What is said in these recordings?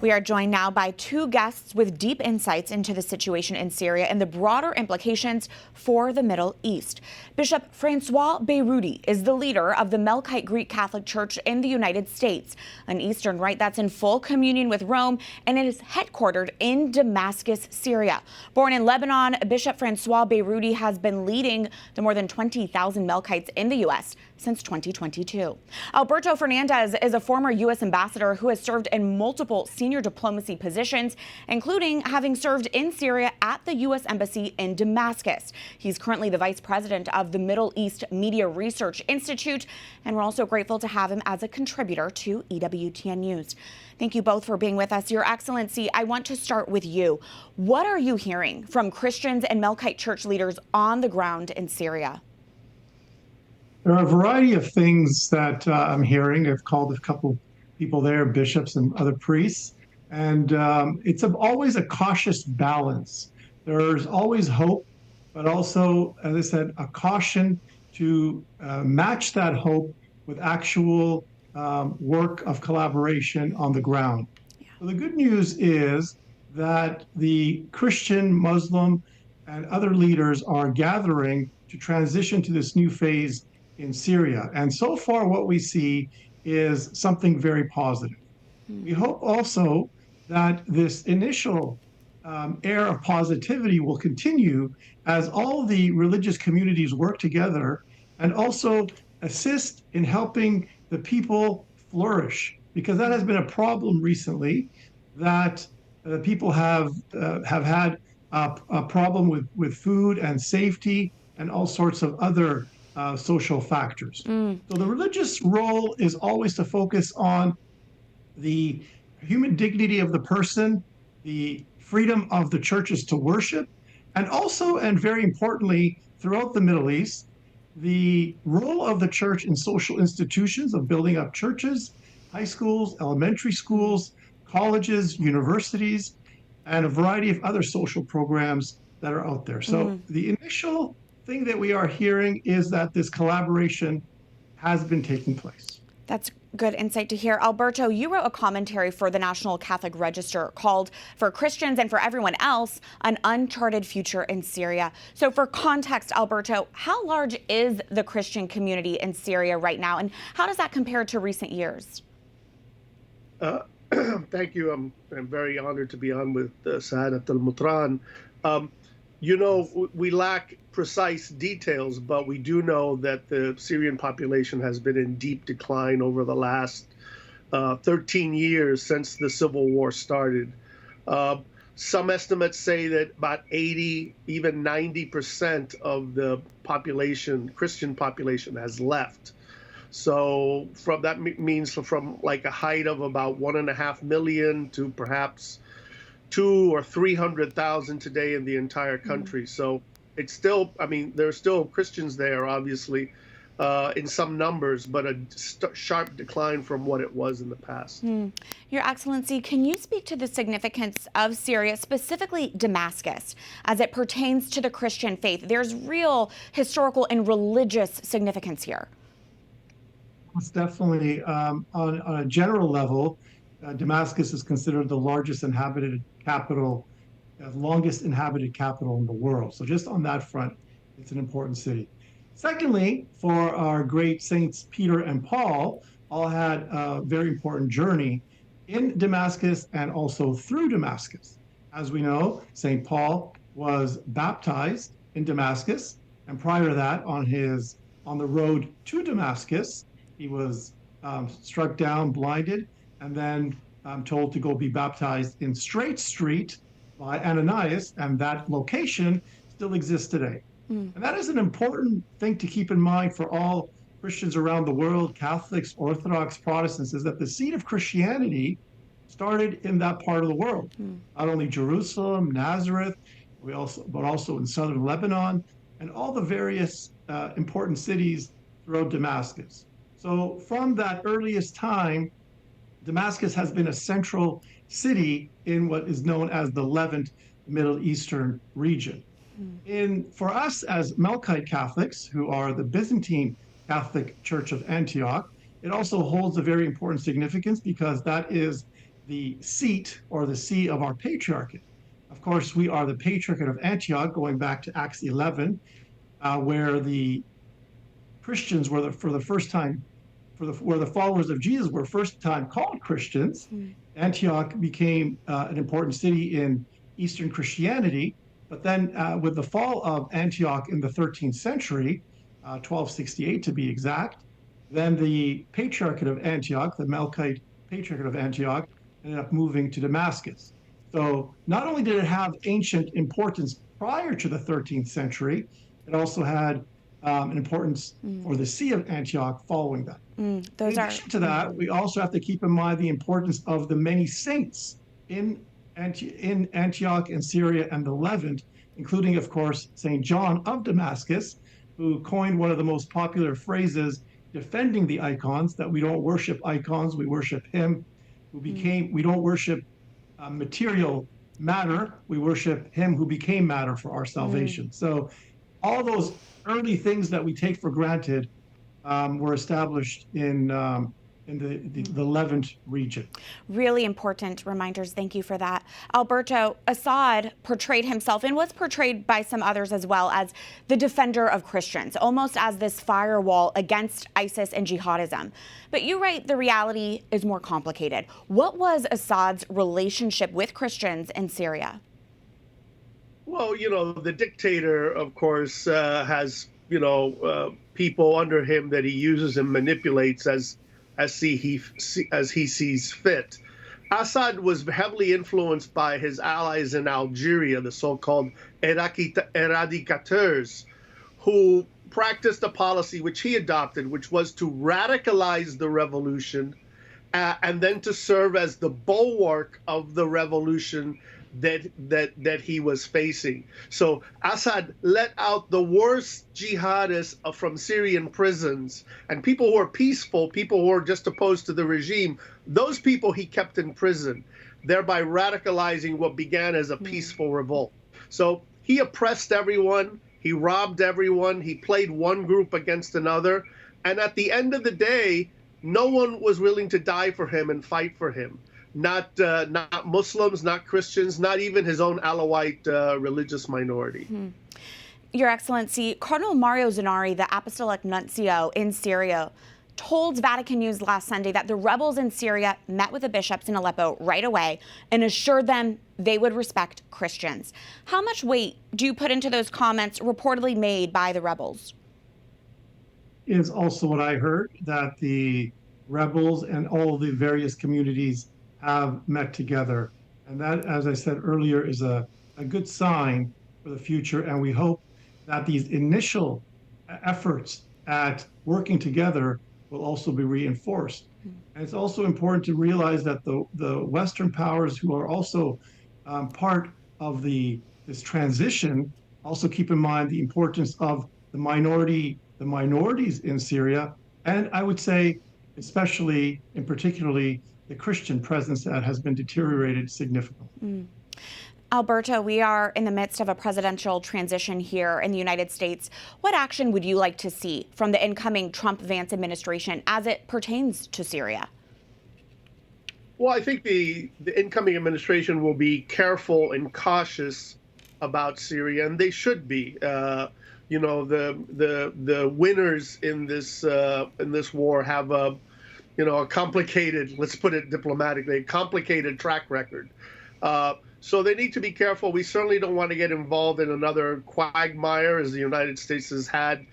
We are joined now by two guests with deep insights into the situation in Syria and the broader implications for the Middle East. Bishop François Beyrouti is the leader of the Melkite Greek Catholic Church in the United States, an Eastern rite that's in full communion with Rome, and it is headquartered in Damascus, Syria. Born in Lebanon, Bishop François Beyrouti has been leading the more than 20,000 Melkites in the U.S. since 2022. Alberto Fernandez is a former U.S. ambassador who has served in multiple senior diplomacy positions, including having served in Syria at the U.S. Embassy in Damascus. He's currently the vice president of the Middle East Media Research Institute, and we're also grateful to have him as a contributor to EWTN News. Thank you both for being with us. Your Excellency, I want to start with you. What are you hearing from Christians and Melkite church leaders on the ground in Syria? There are a variety of things that I'm hearing. I've called a couple people there, bishops and other priests, and it's always a cautious balance. There's always hope, but also, as I said, a caution to match that hope with actual work of collaboration on the ground. Yeah. So the good news is that the Christian, Muslim, and other leaders are gathering to transition to this new phase in Syria. And so far what we see is something very positive. We hope also that this initial air of positivity will continue as all the religious communities work together and also assist in helping the people flourish, because that has been a problem recently, that people have had a problem with food and safety and all sorts of other social factors. So the religious role is always to focus on the human dignity of the person, the freedom of the churches to worship, and also, and very importantly, throughout the Middle East, the role of the church in social institutions of building up churches, high schools, elementary schools, colleges, universities, and a variety of other social programs that are out there. So the initial thing that we are hearing is that this collaboration has been taking place. That's good insight to hear. Alberto, you wrote a commentary for the National Catholic Register called "For Christians and for Everyone Else, an Uncharted Future in Syria." So for context, Alberto, how large is the Christian community in Syria right now, and how does that compare to recent years? Thank you. I'm very honored to be on with Sa'adat al-Mutran. You know, we lack precise details, but we do know that the Syrian population has been in deep decline over the last 13 years since the civil war started. Some estimates say that about 80, even 90% of the population, Christian population, has left. So that means from like a height of about 1.5 million to perhaps 200,000 or 300,000 today in the entire country. So it's still, I mean, there are still Christians there, obviously, in some numbers, but a sharp decline from what it was in the past. Your Excellency, can you speak to the significance of Syria, specifically Damascus, as it pertains to the Christian faith? There's real historical and religious significance here. It's definitely, on a general level, Damascus is considered the largest inhabited capital, longest inhabited capital in the world. So just on that front, it's an important city. Secondly, for our great saints Peter and Paul, all had a very important journey in Damascus and also through Damascus. As we know, St. Paul was baptized in Damascus, and prior to that, on the road to Damascus, he was struck down, blinded, and then told to go be baptized in Straight Street by Ananias, and that location still exists today. And that is an important thing to keep in mind for all Christians around the world, Catholics, Orthodox, Protestants, is that the seed of Christianity started in that part of the world. Not only Jerusalem, Nazareth, but also in southern Lebanon, and all the various important cities throughout Damascus. So from that earliest time, Damascus has been a central city in what is known as the Levant Middle Eastern region. For us as Melkite Catholics, who are the Byzantine Catholic Church of Antioch, it also holds a very important significance because that is the seat or the see of our patriarchate. Of course, we are the Patriarchate of Antioch, going back to Acts 11, where the Christians were for the first time, where the followers of Jesus were first time called Christians. Antioch became an important city in Eastern Christianity. But then with the fall of Antioch in the 13th century, 1268 to be exact, then the Patriarchate of Antioch, the Melkite Patriarchate of Antioch, ended up moving to Damascus. So not only did it have ancient importance prior to the 13th century, it also had an importance for the See of Antioch following that. In addition to that, we also have to keep in mind the importance of the many saints in Antioch and Syria and the Levant, including, of course, St. John of Damascus, who coined one of the most popular phrases defending the icons, that we don't worship icons, we worship him who became, we don't worship material matter, we worship him who became matter for our salvation. So all those early things that we take for granted were established in the Levant region. Really important reminders. Thank you for that. Alberto, Assad portrayed himself and was portrayed by some others as well as the defender of Christians, almost as this firewall against ISIS and jihadism. But you write the reality is more complicated. What was Assad's relationship with Christians in Syria? Well, the dictator, of course, has, people under him that he uses and manipulates as he sees fit. Assad was heavily influenced by his allies in Algeria, the so-called eradicateurs, who practiced a policy which he adopted, which was to radicalize the revolution and then to serve as the bulwark of the revolution that he was facing. So Assad let out the worst jihadists from Syrian prisons, and people who are peaceful, people who are just opposed to the regime, those people he kept in prison, thereby radicalizing what began as a peaceful revolt. So he oppressed everyone, he robbed everyone, he played one group against another, and at the end of the day, no one was willing to die for him and fight for him. Not Muslims, not Christians, not even his own Alawite religious minority. Your Excellency, Cardinal Mario Zannari, the Apostolic Nuncio in Syria, told Vatican News last Sunday that the rebels in Syria met with the bishops in Aleppo right away and assured them they would respect Christians. How much weight do you put into those comments reportedly made by the rebels? Is also what I heard, that the rebels and all the various communities have met together. And that, as I said earlier, is a good sign for the future. And we hope that these initial efforts at working together will also be reinforced. And it's also important to realize that the Western powers, who are also part of this transition, also keep in mind the importance of the minorities in Syria, and I would say especially and particularly the Christian presence that has been deteriorated significantly. Alberto, we are in the midst of a presidential transition here in the United States. What action would you like to see from the incoming Trump-Vance administration as it pertains to Syria? Well, I think the incoming administration will be careful and cautious about Syria, and they should be. The winners in this war have a complicated, let's put it diplomatically, a complicated track record. So they need to be careful. We certainly don't want to get involved in another quagmire, as the United States has had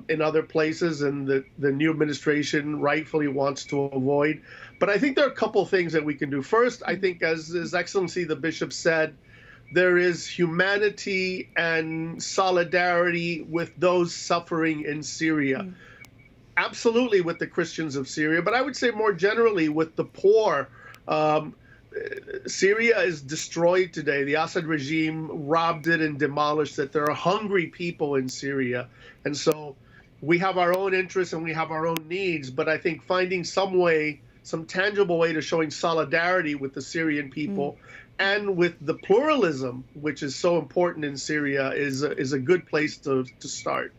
in other places, and the new administration rightfully wants to avoid. But I think there are a couple of things that we can do. First, I think, as His Excellency the Bishop said, there is humanity and solidarity with those suffering in Syria. Absolutely with the Christians of Syria, but I would say more generally with the poor. Syria is destroyed today. The Assad regime robbed it and demolished it. There are hungry people in Syria. And so we have our own interests and we have our own needs, but I think finding some way, some tangible way to showing solidarity with the Syrian people and with the pluralism, which is so important in Syria, is a good place to start.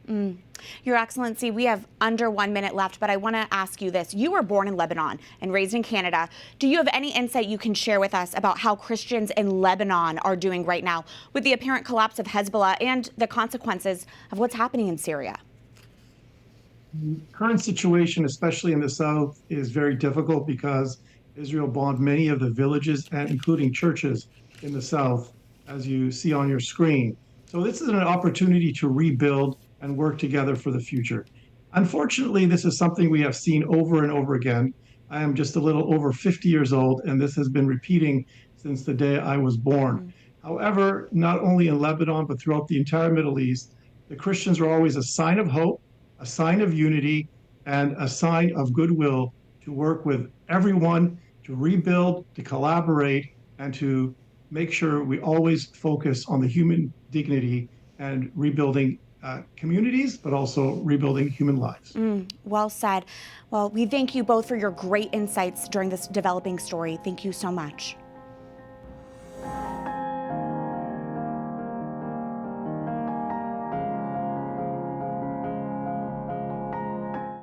Your Excellency, we have under 1 minute left, but I want to ask you this. You were born in Lebanon and raised in Canada. Do you have any insight you can share with us about how Christians in Lebanon are doing right now with the apparent collapse of Hezbollah and the consequences of what's happening in Syria? The current situation, especially in the south, is very difficult because Israel bombed many of the villages and including churches in the south, as you see on your screen. So this is an opportunity to rebuild and work together for the future. Unfortunately, this is something we have seen over and over again. I am just a little over 50 years old, and this has been repeating since the day I was born. However, not only in Lebanon, but throughout the entire Middle East, the Christians are always a sign of hope, a sign of unity, and a sign of goodwill to work with everyone, to rebuild, to collaborate, and to make sure we always focus on the human dignity and rebuilding communities, but also rebuilding human lives. Well said. Well, we thank you both for your great insights during this developing story. Thank you so much.